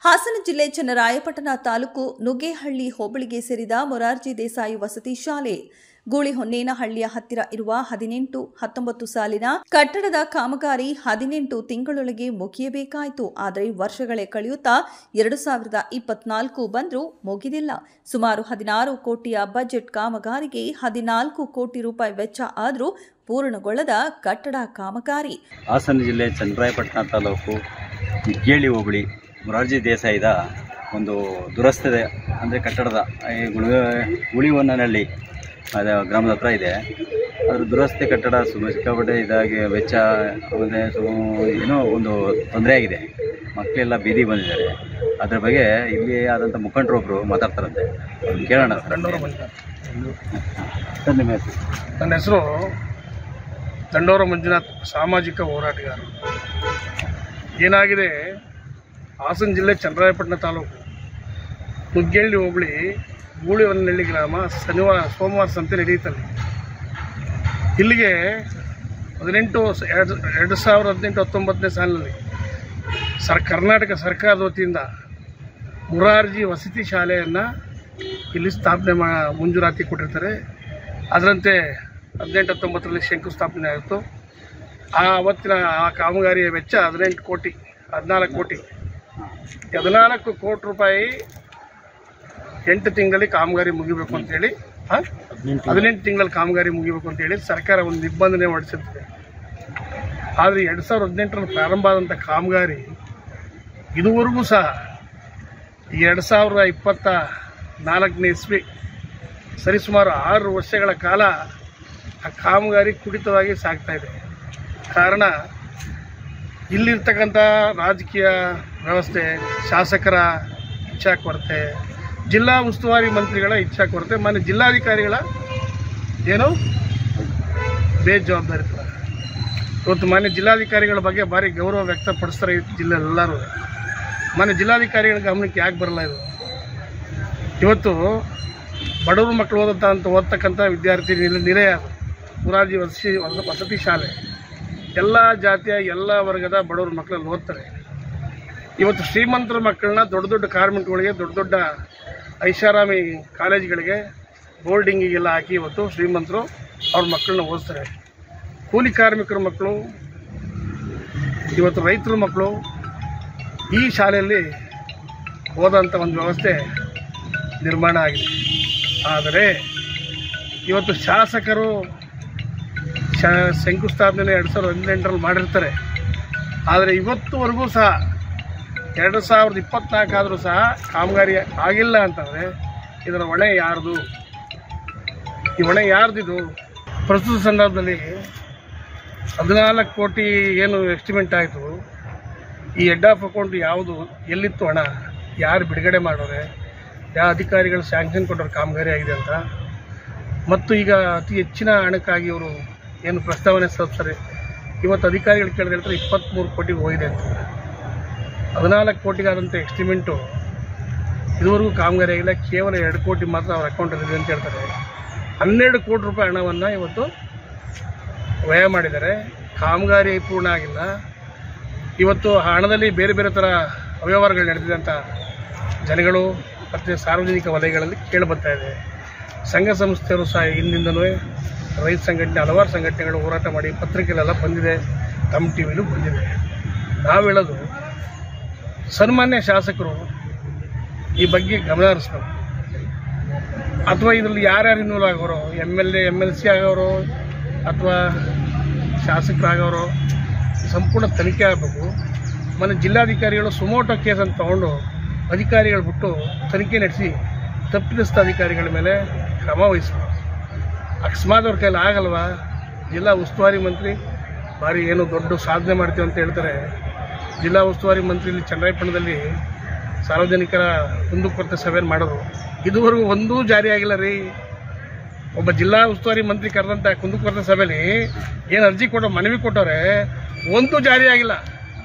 ಹಾಸನ ಜಿಲ್ಲೆ ಚನ್ನರಾಯಪಟ್ಟಣ ತಾಲೂಕು ನುಗ್ಗೇಹಳ್ಳಿ ಹೋಬಳಿಗೆ ಸೇರಿದ ಮೊರಾರ್ಜಿ ದೇಸಾಯಿ ವಸತಿ ಶಾಲೆ ಗೂಳಿಹೊನ್ನೇನಹಳ್ಳಿಯ ಹತ್ತಿರ ಇರುವ 18-19 ಸಾಲಿನ ಕಟ್ಟಡದ ಕಾಮಗಾರಿ 18 ತಿಂಗಳೊಳಗೆ ಮುಗಿಯಬೇಕಾಯಿತು. ಆದರೆ ವರ್ಷಗಳೇ ಕಳೆಯುತ್ತಾ 2024 ಬಂದರೂ ಮುಗಿದಿಲ್ಲ. ಸುಮಾರು 16 ಕೋಟಿಯ ಬಜೆಟ್ ಕಾಮಗಾರಿಗೆ 14 ಕೋಟಿ ರೂಪಾಯಿ ವೆಚ್ಚ ಆದರೂ ಪೂರ್ಣಗೊಳ್ಳದ ಕಟ್ಟಡ ಕಾಮಗಾರಿ. ಹಾಸನ ಜಿಲ್ಲೆ ಚನ್ನರಾಯಪಟ್ಟಣ ತಾಲೂಕು ನುಗ್ಗೇಹಳ್ಳಿ ಹೋಬಳಿ ಮೊರಾರ್ಜಿ ದೇಸಾಯಿದ ಒಂದು ದುರಸ್ತಿದೆ ಅಂದರೆ ಕಟ್ಟಡದ ಗೂಳಿಹೊನ್ನೇನಹಳ್ಳಿ ಗ್ರಾಮದ ಹತ್ರ ಇದೆ. ಅದರ ದುರಸ್ತಿ ಕಟ್ಟಡ ಸಿಕ್ಕಾಪಟ್ಟೆ ಇದಾಗಿ ವೆಚ್ಚ ಆಮೇಲೆ ಏನೋ ಒಂದು ತೊಂದರೆ ಆಗಿದೆ. ಮಕ್ಕಳೆಲ್ಲ ಬೀದಿ ಬಂದಿದ್ದಾರೆ. ಅದರ ಬಗ್ಗೆ ಇಲ್ಲಿ ಆದಂಥ ಮುಖಂಡರೊಬ್ಬರು ಮಾತಾಡ್ತಾರಂತೆ, ಕೇಳೋಣ. ಸರ್, ನಿಮ್ಮ ಹೆಸರು? ನನ್ನ ಹೆಸರು ದಂಡೋರ ಮಂಜುನಾಥ್, ಸಾಮಾಜಿಕ ಹೋರಾಟಗಾರ. ಏನಾಗಿದೆ, ಹಾಸನ ಜಿಲ್ಲೆ ಚನ್ನರಾಯಪಟ್ಟಣ ತಾಲೂಕು ನುಗ್ಗೇಹಳ್ಳಿ ಹೋಬಳಿ ಗೂಳಿಹೊನ್ನೇನಹಳ್ಳಿ ಗ್ರಾಮ ಸೋಮವಾರ ಸಂತೆ ನಡೆಯುತ್ತಲ್ಲಿ. ಇಲ್ಲಿಗೆ 2018-19 ಸಾಲಿನಲ್ಲಿ ಕರ್ನಾಟಕ ಸರ್ಕಾರದ ವತಿಯಿಂದ ಮೊರಾರ್ಜಿ ವಸತಿ ಶಾಲೆಯನ್ನು ಇಲ್ಲಿ ಸ್ಥಾಪನೆ ಮಂಜೂರಾತಿ ಕೊಟ್ಟಿರ್ತಾರೆ. ಅದರಂತೆ 18-19ರಲ್ಲಿ ಶಂಕುಸ್ಥಾಪನೆ ಆಯಿತು. ಅವತ್ತಿನ ಆ ಕಾಮಗಾರಿಯ ವೆಚ್ಚ 14 ಕೋಟಿ ರೂಪಾಯಿ 8 ತಿಂಗಳಲ್ಲಿ ಕಾಮಗಾರಿ ಮುಗಿಬೇಕು ಅಂತೇಳಿ 18 ತಿಂಗಳಲ್ಲಿ ಕಾಮಗಾರಿ ಮುಗಿಬೇಕು ಅಂತೇಳಿ ಸರ್ಕಾರ ಒಂದು ನಿಬಂಧನೆ ಹೊರಡಿಸುತ್ತದೆ. ಆದರೆ 2018ರಲ್ಲಿ ಪ್ರಾರಂಭ ಆದಂಥ ಕಾಮಗಾರಿ ಇದುವರೆಗೂ ಸಹ 2024ನೇ ಇಸ್ವಿ ಸರಿಸುಮಾರು 6 ವರ್ಷಗಳ ಕಾಲ ಆ ಕಾಮಗಾರಿ ಕುಡಿತವಾಗಿ ಸಾಗ್ತಾ ಇದೆ. ಕಾರಣ ಇಲ್ಲಿರ್ತಕ್ಕಂಥ ರಾಜಕೀಯ ವ್ಯವಸ್ಥೆ, ಶಾಸಕರ ಇಚ್ಛಾಕೊರತೆ, ಜಿಲ್ಲಾ ಉಸ್ತುವಾರಿ ಮಂತ್ರಿಗಳ ಇಚ್ಛಾಕೊರತೆ, ಮಾನ್ಯ ಜಿಲ್ಲಾಧಿಕಾರಿಗಳ ಏನು ಬೇಜವಾಬ್ದಾರಿತನ. ಇವತ್ತು ಮಾನ್ಯ ಜಿಲ್ಲಾಧಿಕಾರಿಗಳ ಬಗ್ಗೆ ಭಾರಿ ಗೌರವ ವ್ಯಕ್ತಪಡಿಸ್ತಾರೆ ಜಿಲ್ಲೆಯಲ್ಲೆಲ್ಲರೂ. ಮಾನ್ಯ ಜಿಲ್ಲಾಧಿಕಾರಿಗಳ ಗಮನಕ್ಕೆ ಯಾಕೆ ಬರಲ್ಲ ಇದು? ಇವತ್ತು ಬಡವರು ಮಕ್ಕಳು ಓದ್ತಕ್ಕಂಥ ವಿದ್ಯಾರ್ಥಿ ನಿಲಯ ಮೊರಾರ್ಜಿ ವಸತಿ ಶಾಲೆ ಎಲ್ಲ ಜಾತಿಯ ಎಲ್ಲ ವರ್ಗದ ಬಡವರು ಮಕ್ಕಳಲ್ಲಿ ಓದ್ತಾರೆ. ಇವತ್ತು ಶ್ರೀಮಂತರ ಮಕ್ಕಳನ್ನ ದೊಡ್ಡ ದೊಡ್ಡ ಕಾರ್ಮಿಕಗಳಿಗೆ, ದೊಡ್ಡ ದೊಡ್ಡ ಐಷಾರಾಮಿ ಕಾಲೇಜುಗಳಿಗೆ, ಬೋರ್ಡಿಂಗಿಗೆಲ್ಲ ಹಾಕಿ ಇವತ್ತು ಶ್ರೀಮಂತರು ಅವ್ರ ಮಕ್ಕಳನ್ನ ಓದಿಸ್ತಾರೆ. ಕೂಲಿ ಕಾರ್ಮಿಕರ ಮಕ್ಕಳು, ಇವತ್ತು ರೈತರ ಮಕ್ಕಳು ಈ ಶಾಲೆಯಲ್ಲಿ ಓದೋಂಥ ಒಂದು ವ್ಯವಸ್ಥೆ ನಿರ್ಮಾಣ ಆಗಿದೆ. ಆದರೆ ಇವತ್ತು ಶಾಸಕರು ಶಂಕುಸ್ಥಾಪನೆ 2018ರಲ್ಲಿ ಮಾಡಿರ್ತಾರೆ. ಆದರೆ ಇವತ್ತುವರೆಗೂ ಸಹ 2024 ಆದರೂ ಸಹ ಕಾಮಗಾರಿ ಆಗಿಲ್ಲ ಅಂತಂದರೆ ಇದರ ಹೊಣೆ ಯಾರ್ದು? ಈ ಹೊಣೆ ಯಾರ್ದಿದು? ಪ್ರಸ್ತುತ ಸಂದರ್ಭದಲ್ಲಿ 14 ಕೋಟಿ ಏನು ಎಸ್ಟಿಮೇಟ್ ಆಯಿತು, ಈ ಹೆಡ್ ಆಫ್ ಅಕೌಂಟ್ ಯಾವುದು, ಎಲ್ಲಿತ್ತು ಹಣ, ಯಾರು ಬಿಡುಗಡೆ ಮಾಡೋರೆ, ಯಾವ ಅಧಿಕಾರಿಗಳು ಸ್ಯಾಂಕ್ಷನ್ ಕೊಟ್ಟರು ಕಾಮಗಾರಿ ಆಗಿದೆ ಅಂತ, ಮತ್ತು ಈಗ ಅತಿ ಹೆಚ್ಚಿನ ಹಣಕ್ಕಾಗಿ ಇವರು ಏನು ಪ್ರಸ್ತಾವನೆ ಸಲ್ಲಿಸ್ತಾರೆ. ಇವತ್ತು ಅಧಿಕಾರಿಗಳು ಕೇಳಿದ್ರೆ 23 ಕೋಟಿಗೆ ಹೋಗಿದೆ ಅಂತ. 14 ಕೋಟಿಗಾದಂಥ ಎಸ್ಟಿಮೇಟು ಇದುವರೆಗೂ ಕಾಮಗಾರಿ ಆಗಿಲ್ಲ. ಕೇವಲ 2 ಕೋಟಿ ಮಾತ್ರ ಅವ್ರ ಅಕೌಂಟಲ್ಲಿದೆ ಅಂತ ಹೇಳ್ತಾರೆ. 12 ಕೋಟಿ ರೂಪಾಯಿ ಹಣವನ್ನು ಇವತ್ತು ವ್ಯಯ ಮಾಡಿದ್ದಾರೆ. ಕಾಮಗಾರಿ ಪೂರ್ಣ ಆಗಿಲ್ಲ. ಇವತ್ತು ಹಣದಲ್ಲಿ ಬೇರೆ ಬೇರೆ ಥರ ಅವ್ಯವಹಾರಗಳು ನಡೆದಿದೆ ಅಂತ ಜನಗಳು ಮತ್ತು ಸಾರ್ವಜನಿಕ ವಲಯಗಳಲ್ಲಿ ಕೇಳಿಬರ್ತಾ ಇದೆ. ಸಂಘ ಸಂಸ್ಥೆಯವರು ಸಹ ಹಿಂದಿಂದಲೂ ರೈತ ಸಂಘಟನೆ, ಹಲವಾರು ಸಂಘಟನೆಗಳು ಹೋರಾಟ ಮಾಡಿ ಪತ್ರಿಕೆಗಳೆಲ್ಲ ಬಂದಿದೆ, ತಮ್ಮ ಟಿ ವಿಲೂ ಬಂದಿದೆ. ನಾವು ಹೇಳೋದು, ಸನ್ಮಾನ್ಯ ಶಾಸಕರು ಈ ಬಗ್ಗೆ ಗಮನ ಹರಿಸ್ಬೇಕು. ಅಥವಾ ಇದರಲ್ಲಿ ಯಾರ್ಯಾರು ಇನ್ವಾಲ್ವ್ ಆಗೋರು, MLC ಆಗೋರು ಅಥವಾ ಶಾಸಕರಾಗೋರು ಸಂಪೂರ್ಣ ತನಿಖೆ ಆಗಬೇಕು. ಮೊನ್ನೆ ಜಿಲ್ಲಾಧಿಕಾರಿಗಳು ಸುಮೋಟೋ ಕೇಸ್ ಅಂತ ತಗೊಂಡು ಅಧಿಕಾರಿಗಳು ಬಿಟ್ಟು ತನಿಖೆ ನಡೆಸಿ ತಪ್ಪಿತಸ್ಥ ಅಧಿಕಾರಿಗಳ ಮೇಲೆ ಕ್ರಮ ವಹಿಸಬೇಕು. ಅಕಸ್ಮಾತ್ ಅವ್ರ ಕೈಲಿ ಆಗಲ್ವಾ, ಜಿಲ್ಲಾ ಉಸ್ತುವಾರಿ ಮಂತ್ರಿ ಭಾರಿ ಏನು ದೊಡ್ಡ ಸಾಧನೆ ಮಾಡ್ತೀವಿ ಅಂತ ಹೇಳ್ತಾರೆ. ಜಿಲ್ಲಾ ಉಸ್ತುವಾರಿ ಮಂತ್ರಿ ಇಲ್ಲಿ ಚನ್ನರಾಯಪಟ್ಟಣದಲ್ಲಿ ಸಾರ್ವಜನಿಕರ ಕುಂದುಕೊರತೆ ಸಭೆಯನ್ನು ಮಾಡೋರು. ಇದುವರೆಗೂ ಒಂದೂ ಜಾರಿ ಆಗಿಲ್ಲ ರೀ. ಒಬ್ಬ ಜಿಲ್ಲಾ ಉಸ್ತುವಾರಿ ಮಂತ್ರಿ ಕರೆದಂಥ ಕುಂದುಕೊರತೆ ಸಭೆಯಲ್ಲಿ ಏನು ಅರ್ಜಿ ಮನವಿ ಕೊಟ್ಟವ್ರೆ, ಒಂದೂ ಜಾರಿ ಆಗಿಲ್ಲ.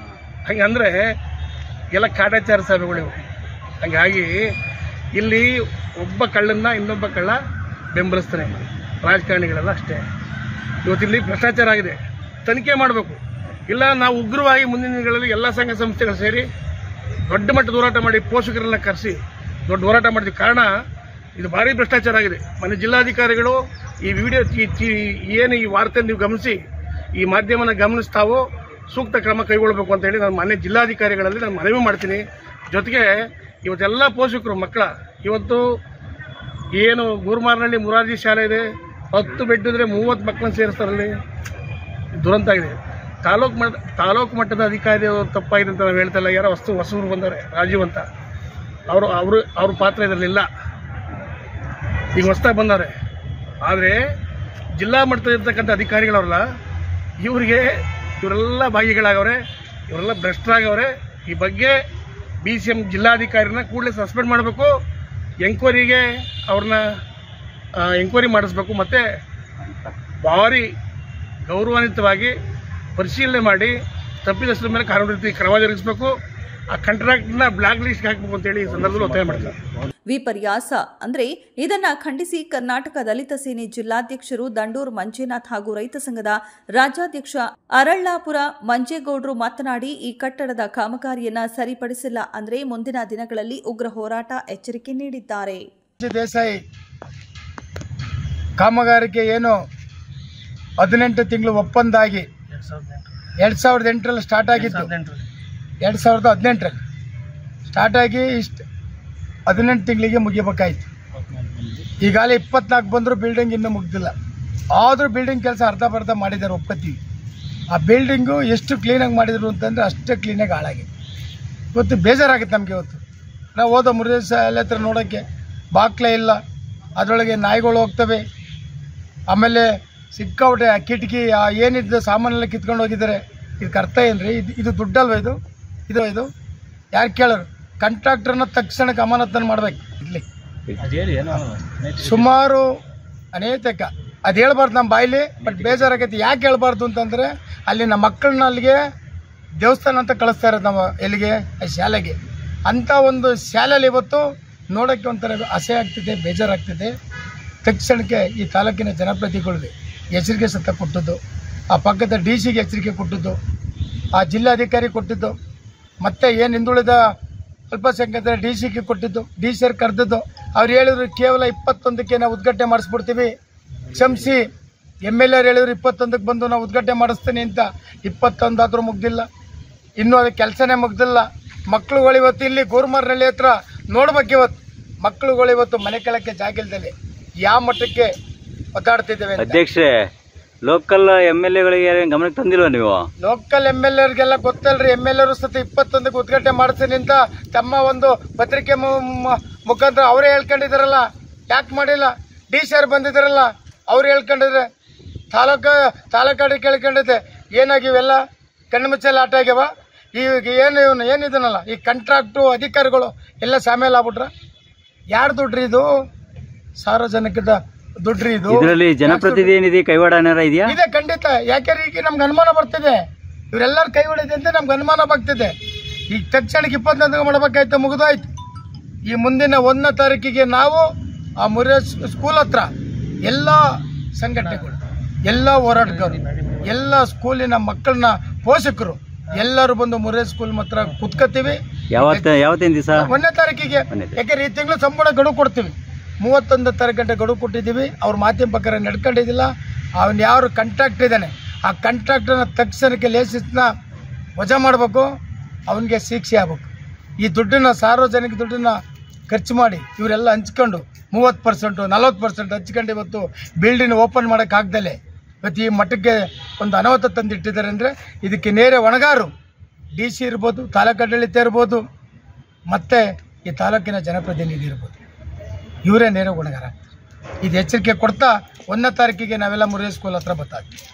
ಹಂಗಂದರೆ ಎಲ್ಲ ಕಾಟಾಚಾರ ಸಭೆಗಳಿವು. ಹಾಗಾಗಿ ಇಲ್ಲಿ ಒಬ್ಬ ಕಳ್ಳನ್ನ ಇನ್ನೊಬ್ಬ ಕಳ್ಳ ಬೆಂಬಲಿಸ್ತಾನೆ. ರಾಜಕಾರಣಿಗಳೆಲ್ಲ ಅಷ್ಟೇ. ಇವತ್ತಿಲ್ಲಿ ಭ್ರಷ್ಟಾಚಾರ ಆಗಿದೆ, ತನಿಖೆ ಮಾಡಬೇಕು. ಇಲ್ಲ ನಾವು ಉಗ್ರವಾಗಿ ಮುಂದಿನ ದಿನಗಳಲ್ಲಿ ಎಲ್ಲ ಸಂಘ ಸಂಸ್ಥೆಗಳು ಸೇರಿ ದೊಡ್ಡ ಮಟ್ಟದ ಹೋರಾಟ ಮಾಡಿ ಪೋಷಕರೆಲ್ಲ ಕರೆಸಿ ದೊಡ್ಡ ಹೋರಾಟ ಮಾಡಿದ್ವಿ. ಕಾರಣ ಇದು ಭಾರಿ ಭ್ರಷ್ಟಾಚಾರ ಆಗಿದೆ. ಮನೆ ಜಿಲ್ಲಾಧಿಕಾರಿಗಳು ಈ ವಿಡಿಯೋ ಏನು ಈ ವಾರ್ತೆ ನೀವು ಗಮನಿಸಿ, ಈ ಮಾಧ್ಯಮನ ಗಮನಿಸ್ತಾವೋ ಸೂಕ್ತ ಕ್ರಮ ಕೈಗೊಳ್ಳಬೇಕು ಅಂತ ಹೇಳಿ ನಾನು ಮನೆ ಜಿಲ್ಲಾಧಿಕಾರಿಗಳಲ್ಲಿ ನಾನು ಮನವಿ ಮಾಡ್ತೀನಿ. ಜೊತೆಗೆ ಇವತ್ತೆಲ್ಲ ಪೋಷಕರು ಮಕ್ಕಳ ಇವತ್ತು ಏನು ಗೂರ್ಮಾರ್ನಹಳ್ಳಿ ಮುರಾರ್ಜಿ ಶಾಲೆ ಇದೆ, 10 ಬೆಡ್ ಇದ್ರೆ 30 ಮಕ್ಕಳನ್ನು ಸೇರಿಸ್ತಾರಲ್ಲಿ. ದುರಂತ ಆಗಿದೆ. ತಾಲೂಕು ಮಟ್ಟದ ಅಧಿಕಾರಿ ತಪ್ಪಾಗಿದೆ ಅಂತ ನಾವು ಹೇಳ್ತಾ ಇಲ್ಲ. ಯಾರೋ ಹೊಸೂರು ಬಂದವ್ರೆ, ರಾಜೀವ್ ಅಂತ, ಅವ್ರ ಪಾತ್ರ ಇದರಲ್ಲಿಲ್ಲ. ಈಗ ಹೊಸದಾಗಿ ಬಂದವ್ರೆ. ಆದರೆ ಜಿಲ್ಲಾ ಮಟ್ಟದಲ್ಲಿರ್ತಕ್ಕಂಥ ಅಧಿಕಾರಿಗಳವ್ರಲ್ಲ, ಇವರೆಲ್ಲ ಭಾಗಿಗಳಾಗವ್ರೆ, ಇವರೆಲ್ಲ ಭ್ರಷ್ಟರಾಗವ್ರೆ. ಈ ಬಗ್ಗೆ BCM ಜಿಲ್ಲಾಧಿಕಾರಿನ ಕೂಡಲೇ ಸಸ್ಪೆಂಡ್ ಮಾಡಬೇಕು, ಎಂಕ್ವೈರಿಗೆ ಅವ್ರನ್ನ ಎಂಕ್ವೈರಿ ಮಾಡಿಸ್ಬೇಕು, ಮತ್ತು ಭಾರಿ ಗೌರವಾನ್ವಿತವಾಗಿ ಪರಿಶೀಲನೆ ಮಾಡಿ ತಪ್ಪಿದಷ್ಟರ ಮೇಲೆ ಕಾನೂನು ರೀತಿ ಕ್ರಮ ಜರುಗಿಸಬೇಕು. ಆ ಕಾಂಟ್ರಾಕ್ಟ್ನ ಬ್ಲಾಕ್ ಲಿಸ್ಟ್ಗೆ ಹಾಕಬೇಕು ಅಂತೇಳಿ ಈ ಸಂದರ್ಭದಲ್ಲಿ ಒತ್ತಾಯ ಮಾಡ್ತಾರೆ. ವಿಪರ್ಯಾಸ ಅಂದ್ರೆ ಇದನ್ನ ಖಂಡಿಸಿ ಕರ್ನಾಟಕ ದಲಿತ ಸೇನೆ ಜಿಲ್ಲಾಧ್ಯಕ್ಷರು ದಂಡೂರು ಮಂಜುನಾಥ್ ಹಾಗೂ ರೈತ ಸಂಘದ ರಾಜ್ಯಾಧ್ಯಕ್ಷ ಅರಳ್ಳಾಪುರ ಮಂಜೇಗೌಡರು ಮಾತನಾಡಿ, ಈ ಕಟ್ಟಡದ ಕಾಮಗಾರಿಯನ್ನ ಸರಿಪಡಿಸಿಲ್ಲ ಅಂದ್ರೆ ಮುಂದಿನ ದಿನಗಳಲ್ಲಿ ಉಗ್ರ ಹೋರಾಟ ಎಚ್ಚರಿಕೆ ನೀಡಿದ್ದಾರೆ. ದೇಸಾಯಿ ಕಾಮಗಾರಿಕೆ ಏನು 18 ತಿಂಗಳು ಒಪ್ಪಂದ ಆಗಿ 2008ರಲ್ಲಿ ಸ್ಟಾರ್ಟ್ ಆಗಿತ್ತು. 2018ರಲ್ಲಿ ಸ್ಟಾರ್ಟ್ ಆಗಿ 18 ತಿಂಗಳಿಗೆ ಮುಗಿಯಬೇಕಾಯ್ತು. ಈಗಾಗಲೇ 24 ಬಂದರೂ ಬಿಲ್ಡಿಂಗ್ ಇನ್ನೂ ಮುಗ್ದಿಲ್ಲ. ಆದರೂ ಬಿಲ್ಡಿಂಗ್ ಕೆಲಸ ಅರ್ಧ ಮಾಡಿದ್ದಾರೆ, ಒಪ್ಕೋತೀವಿ. ಆ ಬಿಲ್ಡಿಂಗು ಎಷ್ಟು ಕ್ಲೀನಾಗಿ ಮಾಡಿದ್ರು ಅಂತಂದರೆ ಅಷ್ಟೇ ಕ್ಲೀನಾಗಿ ಹಾಳಾಗಿದೆ. ಇವತ್ತು ಬೇಜಾರಾಗುತ್ತೆ ನಮಗೆ. ಇವತ್ತು ನಾವು ಹೋದ ಮುರುಗೇಶ ಶಾಲೆ ಹತ್ರ ನೋಡೋಕ್ಕೆ ಬಾಕ್ಲೇ ಇಲ್ಲ, ಅದರೊಳಗೆ ನಾಯಿಗಳು ಹೋಗ್ತವೆ. ಆಮೇಲೆ ಸಿಕ್ಕಾಬಿಟ್ಟೆ ಆ ಕಿಟಕಿ ಏನಿದ್ದು ಸಾಮಾನೆಲ್ಲ ಕಿತ್ಕೊಂಡು ಹೋಗಿದ್ದಾರೆ. ಇದಕ್ಕೆ ಅರ್ಥ ಏನ್ರಿ? ಇದು ದುಡ್ಡಲ್ವ? ಇದು ಯಾರು ಕೇಳೋರು? ಕಾಂಟ್ರಾಕ್ಟರ್ನ ತಕ್ಷಣಕ್ಕೆ ಅಮಾನತನ್ನು ಮಾಡ್ಬೇಕು. ಇಲ್ಲಿ ಸುಮಾರು ಅನೇಕ ಅದು ಹೇಳ್ಬಾರ್ದು ನಮ್ಮ ಬಾಯಿಲಿ, ಬಟ್ ಬೇಜಾರಾಗೈತಿ. ಯಾಕೆ ಹೇಳ್ಬಾರ್ದು ಅಂತಂದರೆ ಅಲ್ಲಿ ನಮ್ಮ ಮಕ್ಕಳನ್ನ ಅಲ್ಲಿಗೆ ದೇವಸ್ಥಾನ ಅಂತ ಕಳಿಸ್ತಾ ಇರೋದು, ನಮ್ಮ ಎಲ್ಲಿಗೆ ಶಾಲೆಗೆ. ಅಂಥ ಒಂದು ಶಾಲೆಯಲ್ಲಿ ಇವತ್ತು ನೋಡೋಕ್ಕೆ ಒಂಥರ ಅಸಹ್ಯ ಆಗ್ತಿದೆ, ಬೇಜಾರಾಗ್ತಿದೆ. ತಕ್ಷಣಕ್ಕೆ ಈ ತಾಲೂಕಿನ ಜನಪ್ರತಿನಿಧಿಗಳಿಗೆ ಎಚ್ಚರಿಕೆ ಸತ್ತ ಕೊಟ್ಟದ್ದು, ಆ ಪಕ್ಕದ DC ಎಚ್ಚರಿಕೆ ಕೊಟ್ಟಿದ್ದು, ಆ ಜಿಲ್ಲಾಧಿಕಾರಿ ಕೊಟ್ಟಿದ್ದು, ಮತ್ತು ಏನು ಹಿಂದುಳಿದ ಅಲ್ಪಸಂಖ್ಯಾತರ DC ಕೊಟ್ಟಿದ್ದು, DC ಕರೆದಿದ್ದು. ಅವ್ರು ಹೇಳಿದ್ರು ಕೇವಲ 21ಕ್ಕೆ ನಾವು ಉದ್ಘಾಟನೆ ಮಾಡಿಸ್ಬಿಡ್ತೀವಿ, ಕ್ಷಮಿಸಿ. MLA ಹೇಳಿದ್ರು 21ಕ್ಕೆ ಬಂದು ನಾವು ಉದ್ಘಾಟನೆ ಮಾಡಿಸ್ತೀನಿ ಅಂತ. 21 ಆದರೂ ಮುಗ್ದಿಲ್ಲ, ಇನ್ನೂ ಅದು ಕೆಲಸನೇ ಮುಗ್ದಿಲ್ಲ. ಮಕ್ಕಳುಗಳು ಇವತ್ತು ಇಲ್ಲಿ ಗೂರ್ಮಾರ್ನಹಳ್ಳಿ ಹತ್ರ ನೋಡ್ಬೇಕು. ಇವತ್ತು ಮಕ್ಕಳುಗಳು ಇವತ್ತು ಮನೆ ಕೆಳಕ್ಕೆ ಜಾಗ ಇಲ್ದಲ್ಲಿ ಯಾವ ಮಟ್ಟಕ್ಕೆ ಒತ್ತಾಡ್ತಿದ್ದೇವೆ. ಅಧ್ಯಕ್ಷರೇ, ಲೋಕಲ್ MLAಗಳಿಗೆ ಗಮನಕ್ಕೆ ತಂದಿಲ್ವ ನೀವು? ಲೋಕಲ್ MLAರಿಗೆಲ್ಲ ಗೊತ್ತಲ್ರಿ. MLAರು ಸತ 21ಕ್ಕೆ ಉದ್ಘಾಟನೆ ಮಾಡ್ತೀನಿ ಅಂತ ತಮ್ಮ ಒಂದು ಪತ್ರಿಕೆ ಮುಖಾಂತರ ಅವರೇ ಹೇಳ್ಕೊಂಡಿದಾರಲ್ಲ. ಯಾಕೆ ಮಾಡಿಲ್ಲ? DC ಬಂದಿದ್ದಾರಲ್ಲ, ಅವ್ರು ಹೇಳ್ಕೊಂಡಿದ್ರೆ. ತಾಲೂಕಾಡಿ ಕೇಳ್ಕೊಂಡಿದ್ದೆ. ಏನಾಗಿವೆಲ್ಲ ಕಣ್ಣು ಮುಚ್ಚಲ್ಲಿ ಆಟ ಆಗ್ಯಾವ. ಈಗ ಏನಿದನಲ್ಲ ಈ ಕಾಂಟ್ರಾಕ್ಟು ಅಧಿಕಾರಿಗಳು ಎಲ್ಲ ಸಾಮೇಲ್ ಆಗ್ಬಿಟ್ರ. ಯಾರು ದುಡ್ರಿ ಇದು? ಸಾರ್ವಜನಿಕದ ದುಡ್ರಿ ಇದು. ಇದರಲ್ಲಿ ಜನಪ್ರತಿನಿಧಿ ಕೈವಾಡ ಇದೆಯಾ? ಇದೆ, ಖಂಡಿತ. ಯಾಕೆಂದ್ರೆ ಈಗ ನಮ್ಗೆ ಅನುಮಾನ ಬರ್ತಿದೆ, ಇವರೆಲ್ಲರೂ ಕೈ ಹೊಡಿದೆ ಅಂತ ನಮ್ಗೆ ಅನುಮಾನ ಬರ್ತಿದೆ. ಈಗ ತಕ್ಷಣಕ್ಕೆ 21 ಮಾಡಬೇಕಾಯ್ತು, ಮುಗಿದೋಯ್ತು. ಈ ಮುಂದಿನ 1ನೇ ತಾರೀಕಿಗೆ ನಾವು ಆ ಮುರೇ ಸ್ಕೂಲ್ ಹತ್ರ ಎಲ್ಲ ಸಂಘಟನೆಗಳು, ಎಲ್ಲ ಹೋರಾಟಗಾರರು, ಎಲ್ಲ ಸ್ಕೂಲಿನ ಮಕ್ಕಳನ್ನ ಪೋಷಕರು ಎಲ್ಲರೂ ಬಂದು ಮುರೇ ಸ್ಕೂಲ್ ಹತ್ರ ಕುತ್ಕೋತೀವಿ. ಯಾವತ್ತಿನ ದಿವಸ? 1ನೇ ತಾರೀಕಿಗೆ. ಯಾಕೆಂದ್ರೆ ಈ ತಿಂಗಳು ಸಂಬಳ ಗಡುವು ಕೊಡ್ತೀವಿ. 31 ತಾರೀಕು ಗಂಟೆ ಗಡುವು ಕೊಟ್ಟಿದ್ದೀವಿ. ಅವ್ರ ಮಾಧ್ಯಮ ಪ್ರಕಾರ ನಡ್ಕೊಂಡಿದ್ದಿಲ್ಲ. ಅವನು ಯಾರು ಕಾಂಟ್ರಾಕ್ಟ್ ಇದ್ದಾನೆ ಆ ಕಾಂಟ್ರಾಕ್ಟರ್ನ ತಕ್ಷಣಕ್ಕೆ ಲೇಸಿಸ್ನ ವಜಾ ಮಾಡಬೇಕು, ಅವನಿಗೆ ಶಿಕ್ಷೆ ಆಗಬೇಕು. ಈ ದುಡ್ಡನ್ನು ಸಾರ್ವಜನಿಕ ದುಡ್ಡನ್ನು ಖರ್ಚು ಮಾಡಿ ಇವರೆಲ್ಲ ಹಂಚ್ಕೊಂಡು 30%, 40% ಹಂಚ್ಕೊಂಡು ಇವತ್ತು ಬಿಲ್ಡಿಂಗ್ ಓಪನ್ ಮಾಡೋಕ್ಕಾಗ್ದಲೆ ಇವತ್ತು ಈ ಮಟ್ಟಕ್ಕೆ ಒಂದು ಅನಾಹುತ ತಂದಿಟ್ಟಿದ್ದಾರೆ. ಅಂದರೆ ಇದಕ್ಕೆ ನೇರ ಹೊಣೆಗಾರರು DC ಇರ್ಬೋದು, ತಾಲೂಕಾಡಳಿತ ಇರ್ಬೋದು, ಮತ್ತು ಈ ತಾಲೂಕಿನ ಜನಪ್ರತಿನಿಧಿ ಇರ್ಬೋದು. ಇವರೇ ನೇರ ಹೊಣೆಗಾರ. ಇದು ಎಚ್ಚರಿಕೆ ಕೊಡ್ತಾ 1ನೇ ತಾರೀಕಿಗೆ ನಾವೆಲ್ಲ ಮುರೇ ಸ್ಕೂಲ್ ಹತ್ರ ಬರ್ತಾ ಇದ್ದೀವಿ.